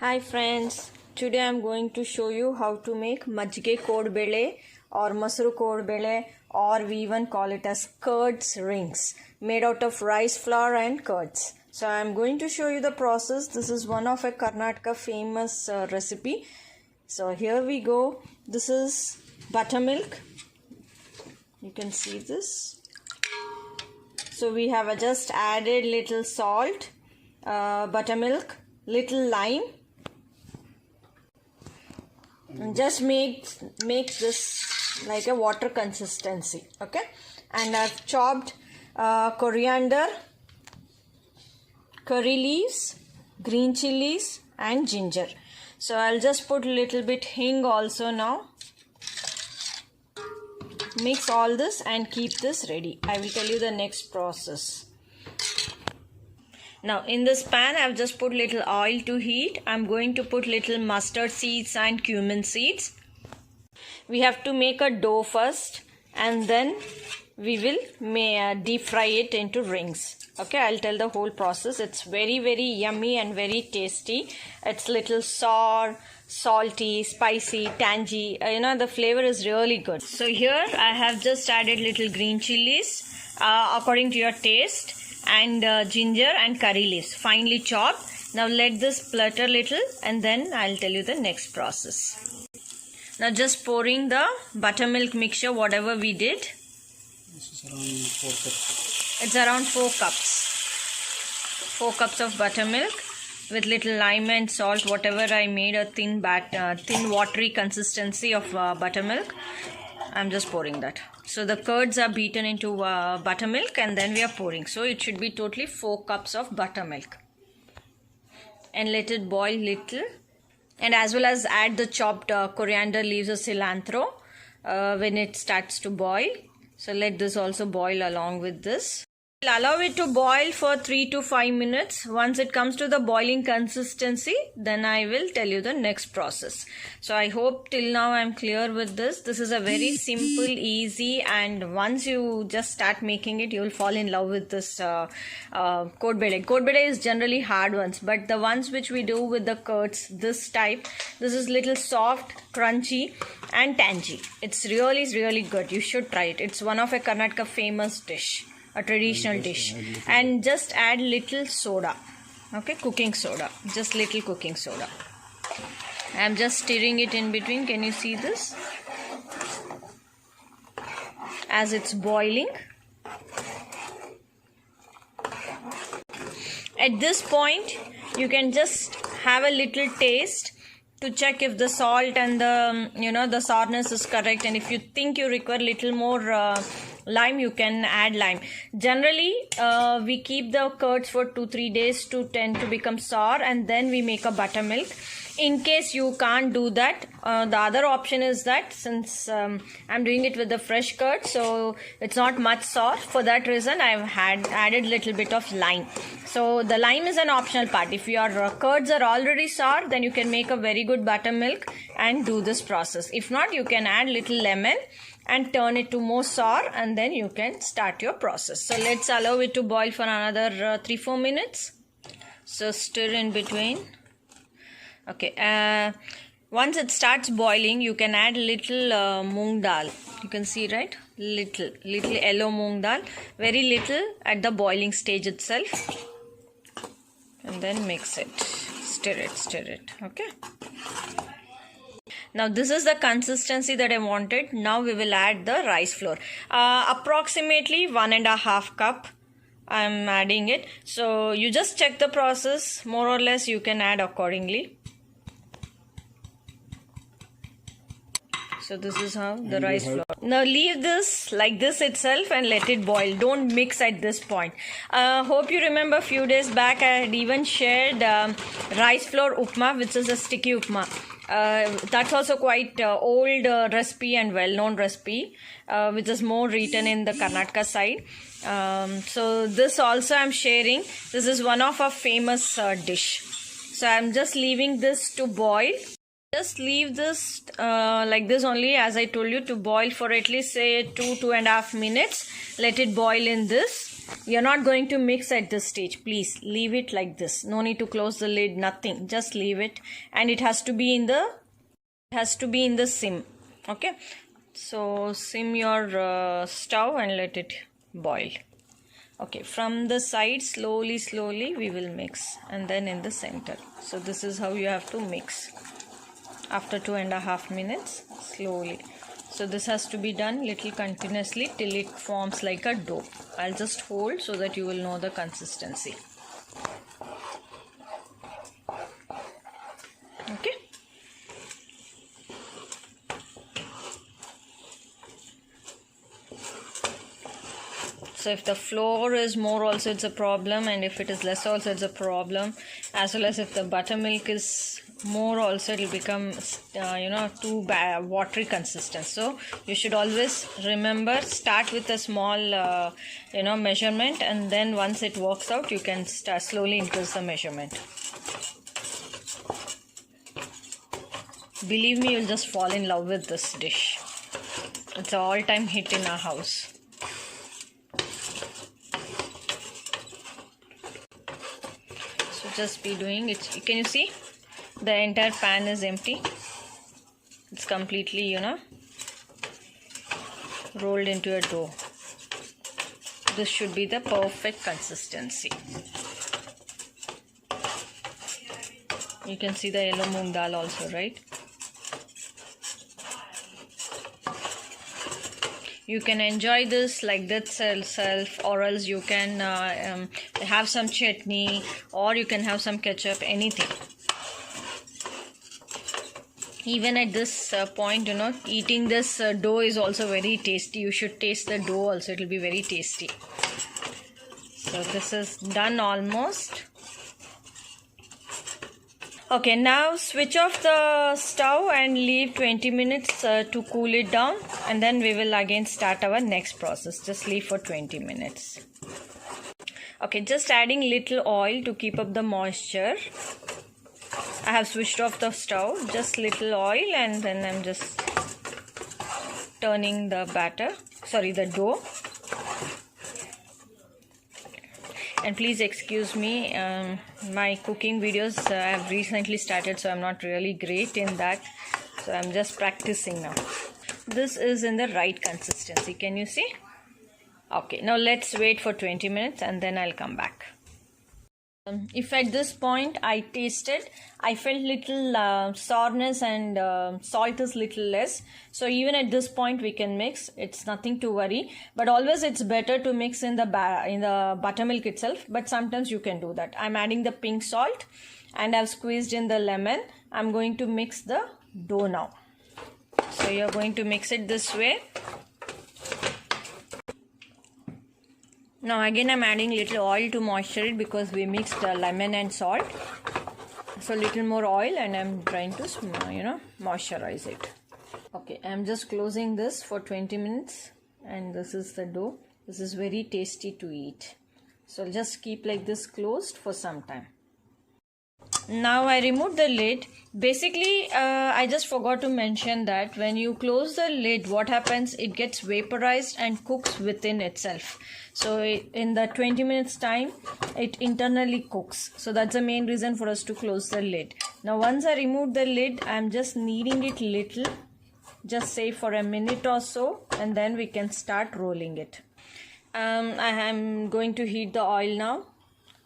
Hi friends, today I'm going to show you how to make majge kodbele or masru kodbele, or we even call it as curds rings made out of rice flour and curds. So I'm going to show you the process. This is one of a Karnataka famous recipe. So here we go. This is buttermilk. You can see this. So we have just added little salt, buttermilk, little lime. And just make this like a water consistency, okay? And I've chopped coriander, curry leaves, green chilies and ginger. So I'll just put a little bit hing also now. Mix all this and keep this ready. I will tell you the next process. Now in this pan I've just put little oil to heat. I'm going to put little mustard seeds and cumin seeds. We have to make a dough first and then we will deep fry it into rings. Okay, I'll tell the whole process. It's very yummy and very tasty. It's little sour, salty, spicy, tangy. The flavor is really good. So here I have just added little green chilies according to your taste, and ginger and curry leaves finely chopped. Now let this splutter little and then I'll tell you the next process. Now just pouring the buttermilk mixture, whatever we did. This is around 4 cups. It's around 4 cups. 4 cups of buttermilk with little lime and salt, whatever I made a thin watery consistency of buttermilk. I'm just pouring that. So the curds are beaten into buttermilk and then we are pouring. So it should be totally 4 cups of buttermilk. And let it boil little. And as well as add the chopped coriander leaves or cilantro when it starts to boil. So let this also boil along with this. Allow it to boil for 3 to 5 minutes. Once it comes to the boiling consistency, then I will tell you the next process. So I hope till now I'm clear with this. This is a very simple, easy, and once you just start making it, you will fall in love with this kodbele. Kodbele is generally hard ones, but the ones which we do with the curds, this type, this is little soft, crunchy and tangy. It's really good. You should try it. It's one of a Karnataka famous dish. A traditional dish. And just add little soda, okay, cooking soda, just little cooking soda. I'm just stirring it in between. Can you see this? As it's boiling. At this point you can just have a little taste to check if the salt and the sourness is correct, and if you think you require little more lime, you can add lime. Generally we keep the curds for 2-3 days to tend to become sour, and then we make a buttermilk. In case you can't do that, the other option is that since I'm doing it with the fresh curd, so it's not much sour, for that reason I've added little bit of lime. So the lime is an optional part. If your curds are already sour, then you can make a very good buttermilk and do this process. If not, you can add little lemon and turn it to more sour, and then you can start your process. So let's allow it to boil for another 3-4 minutes. So stir in between. Okay, once it starts boiling, you can add little moong dal. You can see, right? Little yellow moong dal, very little at the boiling stage itself, and then mix it, stir it. Okay. Now this is the consistency that I wanted. Now we will add the rice flour. Approximately 1.5 cup. I'm adding it. So you just check the process. More or less you can add accordingly. So this is how the rice flour. Now leave this like this itself and let it boil. Don't mix at this point. Hope you remember a few days back I had even shared rice flour upma, which is a sticky upma. That's also quite old recipe and well-known recipe, which is more written in the Karnataka side. So this also I'm sharing. This is one of our famous dish. So I'm just leaving this to boil. Just leave this like this only, as I told you, to boil for at least say 2-2.5 minutes. Let it boil in this. You're not going to mix at this stage. Please leave it like this. No need to close the lid, nothing. Just leave it, and it has to be in the sim. Okay, so sim your stove and let it boil. Okay, from the side slowly we will mix, and then in the center. So this is how you have to mix after 2.5 minutes slowly. So this has to be done little continuously till it forms like a dough. I'll just hold so that you will know the consistency. Okay. So if the flour is more also it's a problem, and if it is less also it's a problem, as well as if the buttermilk is more also it will become too watery consistent. So you should always remember, start with a small measurement, and then once it works out you can start slowly increase the measurement. Believe me, you'll just fall in love with this dish. It's an all-time hit in our house. So just be doing it. Can you see? The entire pan is empty. It's completely, rolled into a dough. This should be the perfect consistency. You can see the yellow moong dal also, right? You can enjoy this like that itself, or else you can have some chutney, or you can have some ketchup, anything. Even at this point, eating this dough is also very tasty. You should taste the dough also. It will be very tasty. So this is done almost. Okay, now switch off the stove and leave 20 minutes to cool it down. And then we will again start our next process. Just leave for 20 minutes. Okay, just adding little oil to keep up the moisture. I have switched off the stove, just little oil, and then I'm just turning the the dough. And please excuse me, my cooking videos I have recently started, so I'm not really great in that. So I'm just practicing now. This is in the right consistency. Can you see? Okay, now let's wait for 20 minutes and then I'll come back. If at this point I tasted, I felt little sourness and salt is little less. So even at this point we can mix. It's nothing to worry. But always it's better to mix in the buttermilk itself. But sometimes you can do that. I'm adding the pink salt and I've squeezed in the lemon. I'm going to mix the dough now. So you're going to mix it this way. Now again I'm adding little oil to moisturize it because we mixed lemon and salt. So little more oil and I'm trying to moisturize it. Okay, I'm just closing this for 20 minutes and this is the dough. This is very tasty to eat. So I'll just keep like this closed for some time. Now I removed the lid. Basically I just forgot to mention that when you close the lid, what happens, it gets vaporized and cooks within itself. So in the 20 minutes time it internally cooks. So that's the main reason for us to close the lid. Now once I remove the lid, I'm just kneading it little, just say for a minute or so, and then we can start rolling it. I am going to heat the oil now.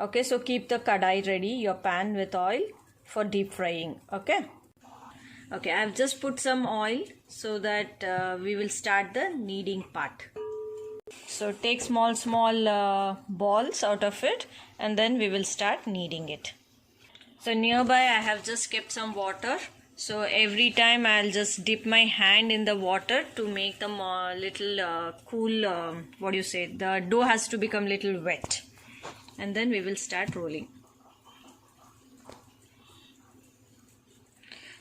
Okay, so keep the kadai ready, your pan with oil for deep frying. Okay, I've just put some oil so that we will start the kneading part. So take small balls out of it and then we will start kneading it. So nearby I have just kept some water. So every time I'll just dip my hand in the water to make them little cool, the dough has to become little wet. And then we will start rolling.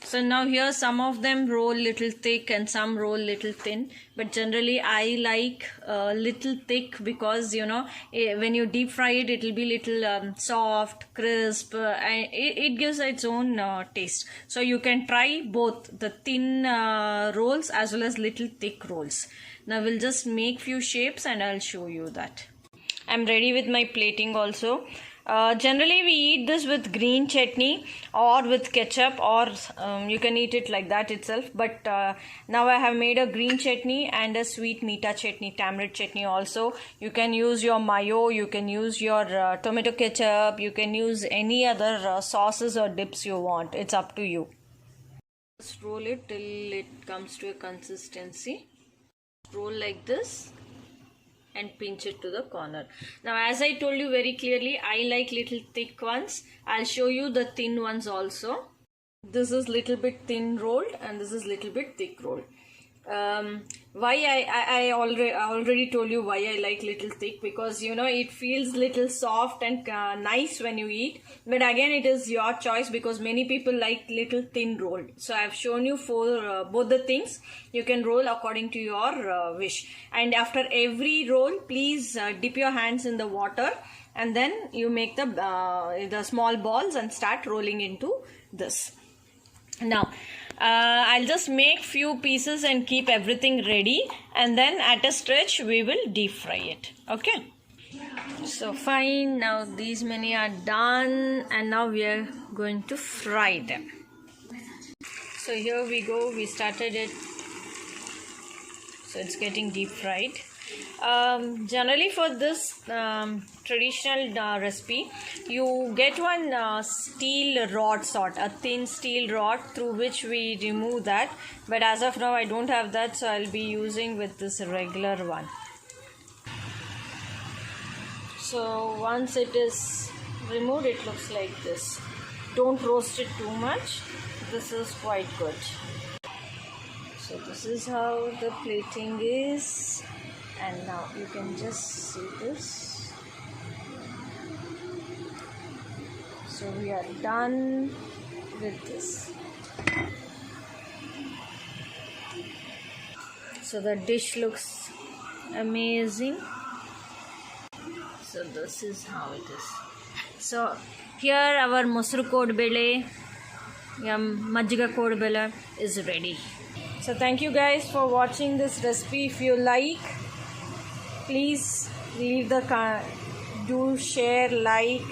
So now here some of them roll little thick and some roll little thin, but generally I like little thick because when you deep fry it, it will be little soft, crisp, and it gives its own taste. So you can try both the thin rolls as well as little thick rolls. Now we'll just make few shapes and I'll show you that. I'm ready with my plating also. Generally, we eat this with green chutney or with ketchup, or you can eat it like that itself. But now I have made a green chutney and a sweet meeta chutney, tamarind chutney also. You can use your mayo, you can use your tomato ketchup, you can use any other sauces or dips you want. It's up to you. Just roll it till it comes to a consistency. Roll like this and pinch it to the corner. Now, as I told you very clearly, I like little thick ones. I'll show you the thin ones also. This is little bit thin rolled and this is little bit thick rolled. Why I already told you why I like little thick, because you know it feels little soft and nice when you eat. But again, it is your choice, because many people like little thin rolled. So I've shown you for both the things. You can roll according to your wish. And after every roll, please dip your hands in the water, and then you make the small balls and start rolling into this. Now, I'll just make few pieces and keep everything ready, and then at a stretch we will deep fry it. Okay. So fine, now these many are done, and now we are going to fry them. So here we go, we started it. So it's getting deep fried. Generally for this traditional recipe, you get one steel rod sort, a thin steel rod through which we remove that. But as of now I don't have that, so I'll be using with this regular one. So once it is removed, it looks like this. Don't roast it too much. This is quite good. So this is how the plating is. And now you can just see this. So we are done with this. So the dish looks amazing. So this is how it is. So here our Mosru Kodbele, Majjiga Kodbele is ready. So thank you guys for watching this recipe. If you like, please leave do share, like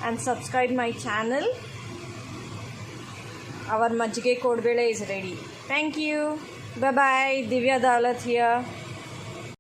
and subscribe my channel. Our Majjiga Kodbele is ready. Thank you. Bye bye. Divya Dalat here.